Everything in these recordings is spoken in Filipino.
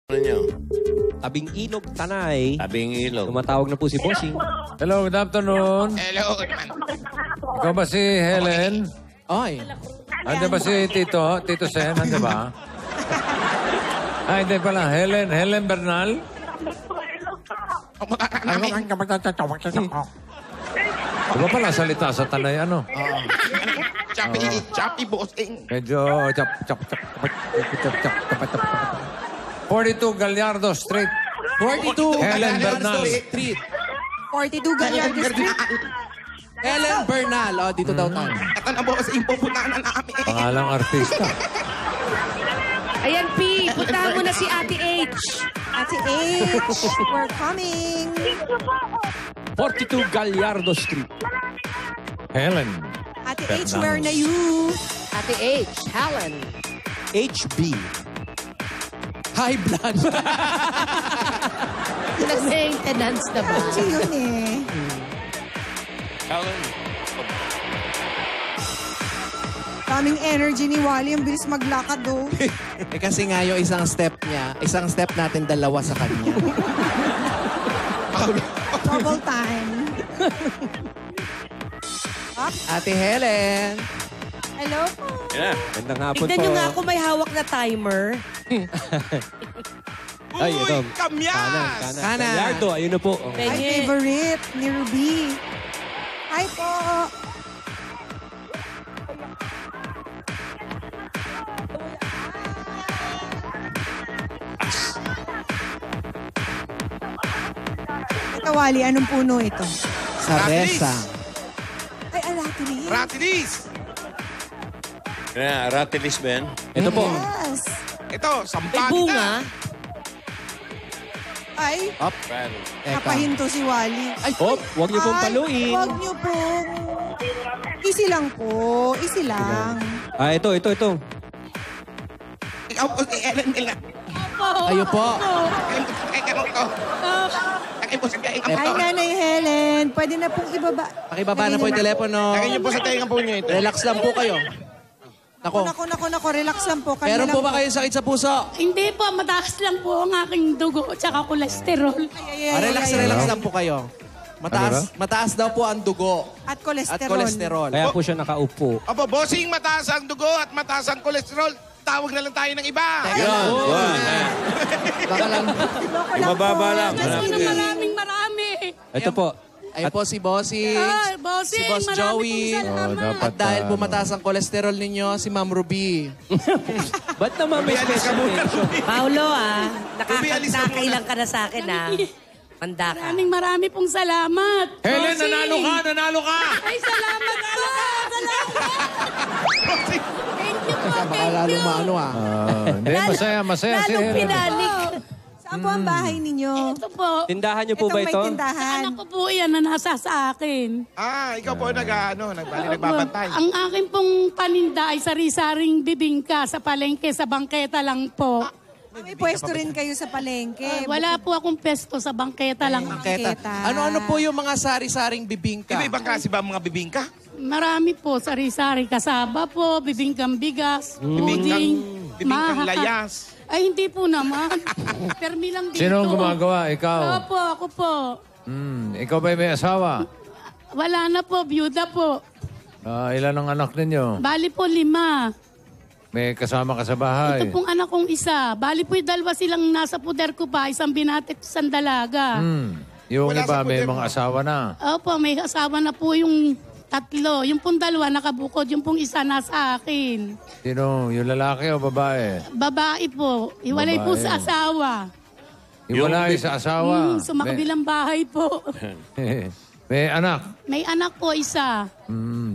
Nyo? Tabing Ilog, Tanay. Tabing Ilog. Tumatawag na po si Bossing. Hello, good afternoon. Hello. Ikaw ba si Helen? Ay. Andiyan ba si Tito? Tito Sen, andiyan ba? Ay, hindi pala. Helen Bernal? Ano pala salita sa Tanay, ano? Choppy bossing. Medyo 42 Gallardo Street. 42 Helen Bernal. Street. 42 Gallardo Street. Helen Bernal. Oh, dito daw tayo. Ito na bossing, pupuntahan na namin. Pangalang artista. Ayan, P. Puntahan mo na si Ate H. Ate H, we're coming. 42 Gallardo Street. Helen. Ate H, where na you? Ate H, Helen. HB. High blood. Nag-maintenance na ba? Kasi yun eh. Kaming energy ni Wally. Ang bilis maglakad oh. Eh kasi nga yung isang step niya, isang step natin dalawa sa kanya. Trouble time. Ate Helen. Hello po. Gandang hapon Tignan po. nyo nga kung may hawak na timer. Ay, ito. Kamyas! Kana. Gallardo, ayun na po. My Penye. favorite ni Ruby. Hi po. Ito, Wally, anong puno ito? Saresa. Ay, alatili. Ratilis! Kaya, Ratilis Ben. Ito po. Yes. Ito, May sampagita. bunga. Ay, Up. Pan. napahinto si Wally. Oh, huwag niyo pong Ay, paluin. Huwag niyo pong... Easy lang po. Easy lang. Ah, ito. Ikaw po si Ellen nila. Ayo po. Kaya po sa kaya Ay, Nanay Helen. Pwede na pong ibaba. Pakibaba na po yung telepono. Lagay niyo po sa tenga po niyo ito. Relax lang po kayo. Nako. Nako. Relax lang po. Kami Meron lang po ba kayong sakit sa puso? Hindi po, mataas lang po ang aking dugo at saka kolesterol. Relax lang po kayo. Mataas daw po ang dugo At at kolesterol. kolesterol. Kaya po siya nakaupo. Opo, bossing, mataas ang dugo at mataas ang kolesterol. Tawag na lang tayo ng iba. Baka lang. Yung mababa lang. Kasi na marami. Ito po. Ayun po si Bossing. Ay, bossing, Si Boss marami Joey. pong salamat. dapat, At dahil po mataas ang kolesterol ninyo, si Ma'am Ruby. Ba't naman may special mention? Paulo, Ruby, alis ka muna. nakakailang ka na sa akin, Manda ka. Marami pong salamat. Helen, Bossing. nanalo ka! Ay, salamat po. Salamat. Thank you po, Baka thank lalong you. maano Hindi, masaya si Lalong Helen. pinanik. Saan po ang bahay ninyo? Ito po. Tindahan niyo po Itong ba may ito? tindahan. Anak ko po yan na nasa sa akin. Ikaw po nagbabantay. Ang akin pong paninda ay sari-saring bibingka sa palengke, sa bangketa lang po. May pwesto rin kayo sa palengke. Wala po akong pesto sa bangketa lang. Bangketa. Ano-ano po yung mga sari-saring bibingka? Iba-ibang klase ba ang mga bibingka? Marami po, sari-sari kasaba po, bibingkang bigas, Bibingkang mahaka. layas. Ay, hindi po naman. Permi lang dito. Sino ang gumagawa? Ikaw? Opo, ako po. Ikaw ba may asawa? Wala na po, byuda po. Ilan ang anak ninyo? Bali po 5. May kasama ka sa bahay? Ito pong anak kong isa. Bali po yung 2 silang nasa puder ko pa, isang binatik, isang dalaga. Yung Wala iba sa may puder mga mo. asawa na. Opo, may asawa na po yung 3. Yung pong 2 nakabukod, yung pong isa nasa akin. Sino? Yung lalaki o babae? Babae po. Iwalay po Babae. sa asawa. Iwalay sa asawa. Sa makabilang bahay po. May anak. May anak po isa.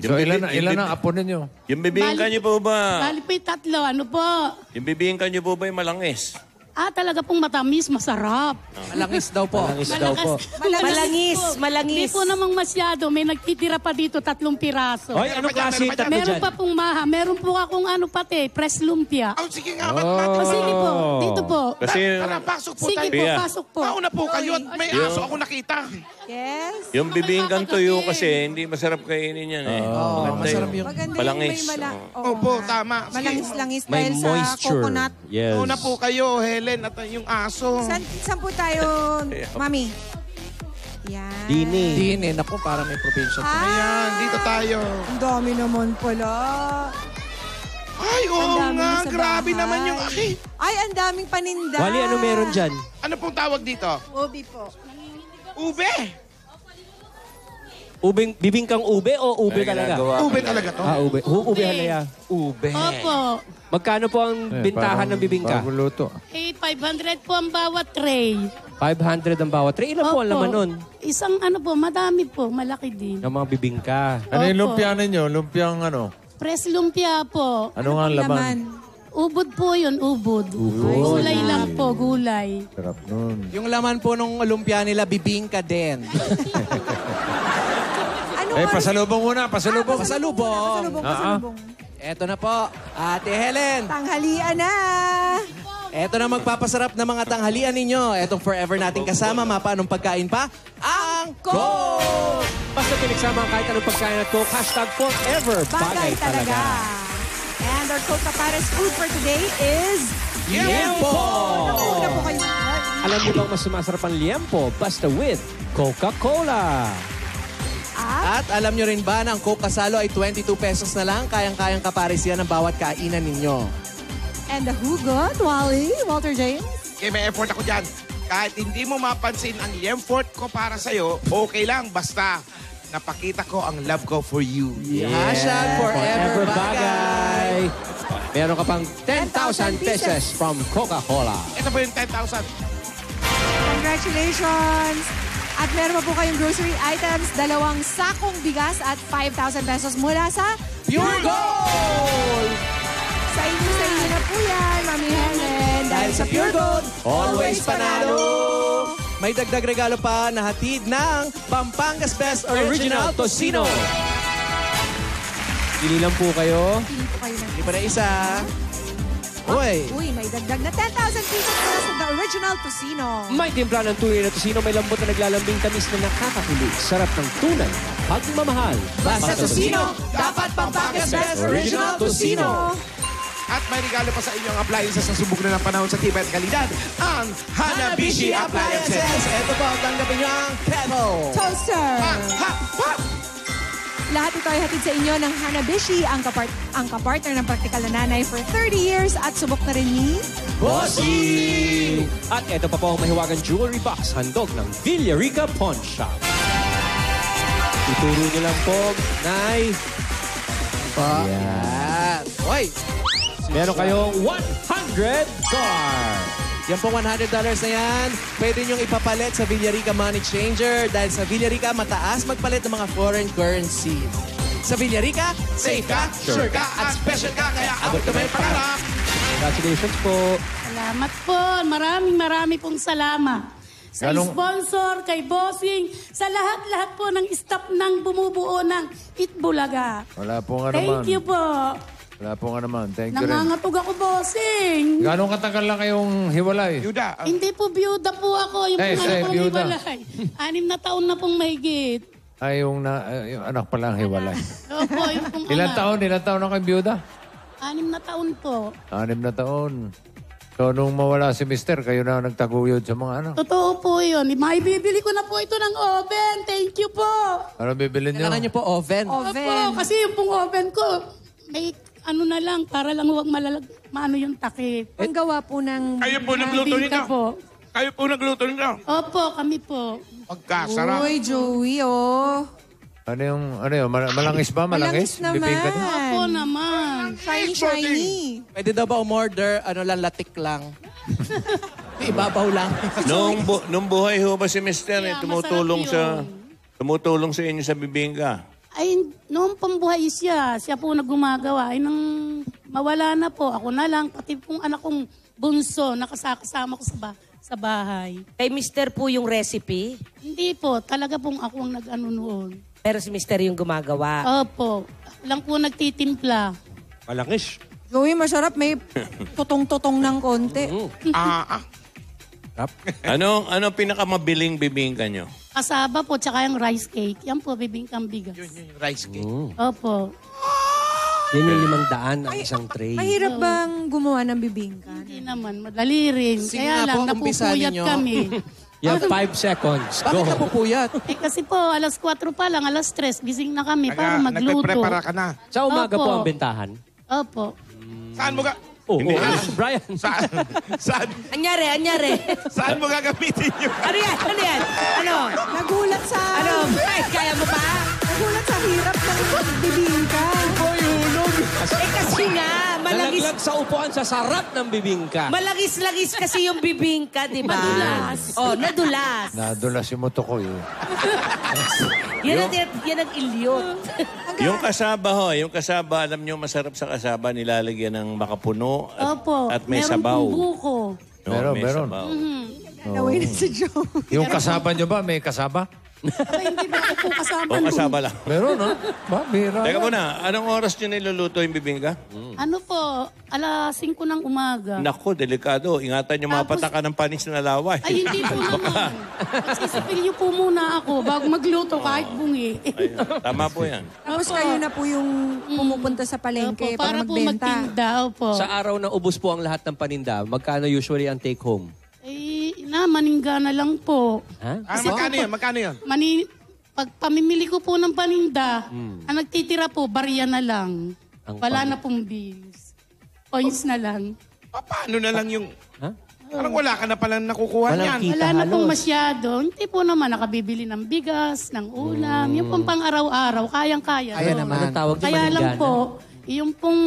So ilan ang apo ninyo? Yung bibingka Bali- niyo po ba? Bali po yung 3. Ano po? Yung bibingka niyo po ba yung malangis? Talaga pong matamis, masarap. Malangis daw po. Malangis daw po. Malangis. Hindi po namang masyado. May nagtitira pa dito 3 piraso. Hoy, anong klase tatlo Meron dyan? pa pong maha. Meron po akong pati, press lumpia. Sige nga, O, sige po. Dito po. Kasi Tara, pasok po Sige tayo. po, Pia. pasok po. Mauna po kayo at may aso ako nakita. Yes. yung bibingkang tuyo kasi hindi masarap kainin yan eh. Maganda masarap yun. yung... Maganda Malangis. yung may Opo, tama. Sige. malangis-langis May dahil sa moisture. coconut. Yes. Mauna po kayo, Helen. Helen at yung aso. Saan po tayo, Mami? Yan. Dini. Naku, parang may probinsya. Ayan, dito tayo. Ang dami naman pala. Ay, oo Ang dami nga. sa Grabe bahay. naman yung aki. Ay, ang daming paninda. Wally, ano meron dyan? Ano pong tawag dito? Ubi po. Ube. Bibingkang ube o ube talaga? Ube talaga to. Ube. Ube halaya. Ube. Opo. Magkano po ang bintahan ng bibingka? Bagong luto. 500 po ang bawat tray. 500 ang bawat tray. Ilan po ang laman nun? Isang madami po, malaki din. Ng mga bibingka. Ano yung Opo. lumpia ninyo? Lumpiang ano? Press lumpia po. Ano nga ang laman? Ubod po yun, ubod. Gulay lang po, gulay. Sarap nun. Yung laman po nung lumpia nila, bibingka din. Pasalubong muna, pasalubong. Pasalubong. Pasalubong. Eto na po, Ate Helen. Tanghalian na. Eto na magpapasarap na mga tanghalian ninyo. Etong forever nating kasama, mapaanong pagkain pa? Ang Coke! Basta pinagsama ang kahit anong pagkain at Coke, #forever. Bagay talaga. And our Coca Pares food for today is... Liempo! Nauna po kayo. Alam niyo bang mas sumasarap ang liempo? Basta with Coca-Cola. At alam nyo rin ba na ang Coke Kasalo ay 22 pesos na lang? Kayang-kayang kapares yan ang bawat kainan ninyo. And the hugot, Wally, Walter James. Okay, may effort ako dyan. Kahit hindi mo mapansin ang effort ko para sa'yo, okay lang. Basta napakita ko ang love ko for you. #forever bagay. Meron ka pang 10,000 pesos from Coca-Cola. Ito po yung 10,000. Congratulations! At meron pa po kayong grocery items, 2 sakong bigas at 5,000 pesos mula sa Pure Gold! Sa inyo na po yan, Mami Helen. Dahil sa Pure Gold, always panalo! May dagdag regalo pa na hatid ng Pampanga's Best Original Tocino. Pili lang po kayo. Pili po kayo ng... Hindi pa na isa. Uy! Uy, may dagdag na 10,000 pesos mula sa The Original Tocino. May timpla ng tunay na tosino, may lambot na naglalambing tamis na nakakakilig. Sarap ng tunay, pagmamahal. Basta Tocino, dapat Pampanga's Best Original Tocino. At may regalo pa sa inyong appliances sa subok na ng panahon sa tibay at kalidad, ang Hanabishi Appliances. Ito po, tanggapin niyo ang kettle. Toaster! Ha! Lahat ito ay hatid sa inyo ng Hanabishi, ang kapartner ng praktikal na nanay for 30 years at subok na rin ni... Bossy! At ito pa po ang mahiwagang jewelry box, handog ng Villarica Pawn Shop. Ituro niyo lang po, Nay. Yan. Uy! Meron kayong 100 card. Yan po $100 na yan. Pwede niyong ipapalit sa Villarica Money Changer dahil sa Villarica mataas magpalit ng mga foreign currency. Sa Villarica, safe ka, sure ka, at special ka, kaya abot ka may pangarap. Congratulations po. Salamat po. Marami pong salamat. Sa sponsor, kay Bossing, sa lahat-lahat po ng staff ng bumubuo ng Itbulaga. Wala po nga naman. Thank you po. Wala po nga naman. Thank you rin. Nangangatog ako, Bossing. Gano'ng katagal lang kayong hiwalay? Yuda, Hindi po byuda po ako. Yung Hey, pong say, anak kong byuda. hiwalay. 6 na taon na pong mahigit. Ay, yung anak pala ang hiwalay. Opo, yung pong Ilan anak. taon? Ilan taon na kayong byuda? 6 na taon po. 6 na taon. So, nung mawala si Mister, kayo na nagtaguyod sa mga anak. Totoo po yun. Maibibili ko na po ito ng oven. Thank you po. Ano bibili niyo? Kailangan niyo po oven. Opo, kasi yung pong oven ko, may ano na lang, para lang huwag maano yung takip. Ang gawa po ng... kayo po nagluto Bingka nito. po. Kayo po nagluto nito. Opo, kami po. Pagkasarap. Uy, Joey, oh. Ano yung malangis ba? Malangis? Malangis naman. Bibingka din? Opo naman. Shiny. Pwede daw ba umorder, latik lang? Ibabaw lang. Nung buhay ho ba si Mister, Kaya tumutulong sa inyo sa bibingka? Ay, noong pambuhay siya po nagumagawa. Ay, nang mawala na po, ako na lang, pati pong anak kong bunso, nakasama ko sa bahay. Kay Mister po yung recipe, Hindi po, talaga pong ako ang nag-ano noon. pero si Mister yung gumagawa. Opo, ako lang po nagtitimpla. Malangis. Joey, masarap. May tutong-tutong ng konti. Ano pinakamabiling bibingka nyo? Kasaba po, tsaka yung rice cake. Yan po, bibingkang bigas. Yun yung rice cake. Opo. Yan yung 500 ang isang tray. Mahirap bang gumawa ng bibingka? Hindi naman, madali rin. Sige Kaya nga po, lang, umpisa napupuyat ninyo. kami. You have 5 seconds. Bakit Go. napupuyat? Kasi po, alas 4 pa lang, alas 3, gising na kami para magluto. Nagpe-prepara ka na. Sa umaga Opo. po ang bentahan. Opo. Saan mo Brian. Anyari. saan mo gagamitin yun? Ano yan? Ano? Nagulat sa... Ay, kaya mo pa? Nagulat sa hirap ng bibingka. Kasi nga, Nalaglag sa upuan sa sarap ng bibingka. malagis-lagis kasi yung bibingka, di ba? Madulas. Oh, nadulas. Nadulas yung muto ko yun. Yan ang ilyot. Yung kasaba, alam nyo, masarap sa kasaba, nilalagyan ng makapuno Opo. at may Meron sabaw. pong buko. Meron, may meron. sabaw. Naway na si Joe. Yung kasaba nyo ba? May kasaba? Aba, hindi ba ako po kasama O nun? kasaba lang. Meron, no? Ba, bira. Teka muna, anong oras nyo niluluto yung bibingka? Ano po, alas 5 ng umaga. Naku, delikado. Ingatan nyo Tapos- mapataka ng panis na laway. Ay, hindi po naman. Magsisipilyo po muna ako bago magluto kahit bungi. Ayun, tama po yan. Tapos kayo na po yung pumupunta sa palengke Opo, para para po magbenta. magtinda. Opo. Sa araw na ubos po ang lahat ng paninda, magkano usually ang take home? Maningga na lang po. Ha? Magkano yun? Pag pamimili ko po ng paninda, ang nagtitira po, barya na lang. Wala na pong bills. Points na lang. Paano na lang yung... Ha? Parang wala ka na palang nakukuha Walang niyan. kita. Wala na pong halos. masyado. Hindi po naman nakabibili ng bigas, ng ulam. Yung pong pang araw-araw, kayang-kaya. Kaya no? naman. Anong tawag niyo? Kaya lang Maningana? po, yung pong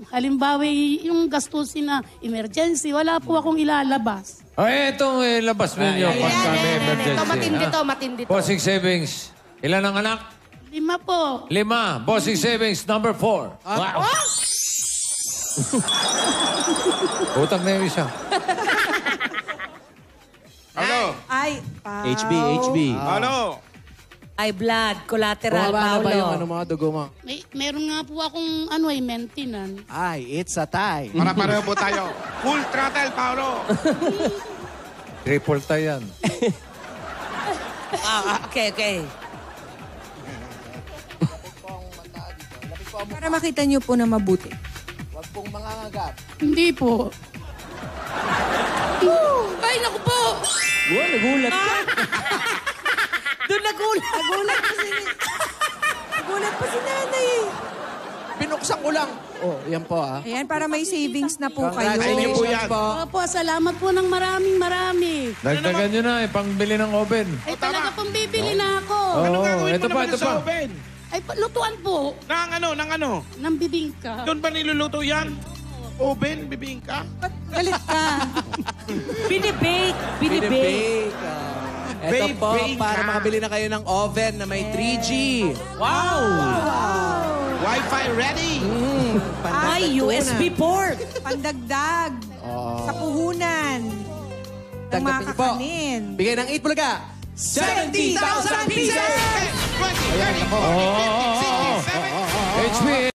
halimbawa yung gastusin na emergency, wala po akong ilalabas. Ay, itong labas ninyo pagka may emergency. Matindi to. Bossing savings. Ilan ang anak? 5 po. 5. Bossing savings number 4. Wow. Utang na yung isa. Ano? Ay, Pao. HB. Ano? Ay, blood, collateral, Bumaba na ba yung Paulo. mga dugo mo? Meron nga po akong maintenance. Ay, it's a tie. Para pareho po tayo. Full throttle, Paolo. Triple tie yan. Okay. Para makita niyo po na mabuti. Huwag pong mangangagat. Hindi po. Ay, naku po! Wow, nagulat ka. Doon nagulat. Nagulat pa si nanay eh. Binuksan ko lang. Oh, yan po ah. Ayan, para may savings na po kayo. Ayun po yan. po. Opo, salamat po ng marami. Dagdagan nyo na, pangbili ng oven. Ay, talaga pong bibili na ako. Anong Oo, gagawin ito mo pa, naman ito sa pa. oven? Ay, lutuan po Nang ano? ng bibingka. Doon ba niluluto yan? Oven, bibingka? Ba't galit ka? Binibake. Binibake. Ito Bake, po, bake, para ah. makabili na kayo ng oven na may 3G. Wow! Wi-Fi ready? Ay, USB port. Pandagdag. Sa puhunan. Ng mga Tanggapin niyo po. kakanin. Bigay ng 8 Bulaga. 70,000 pieces! 20, 30, 40, 50, 60, 70. HB,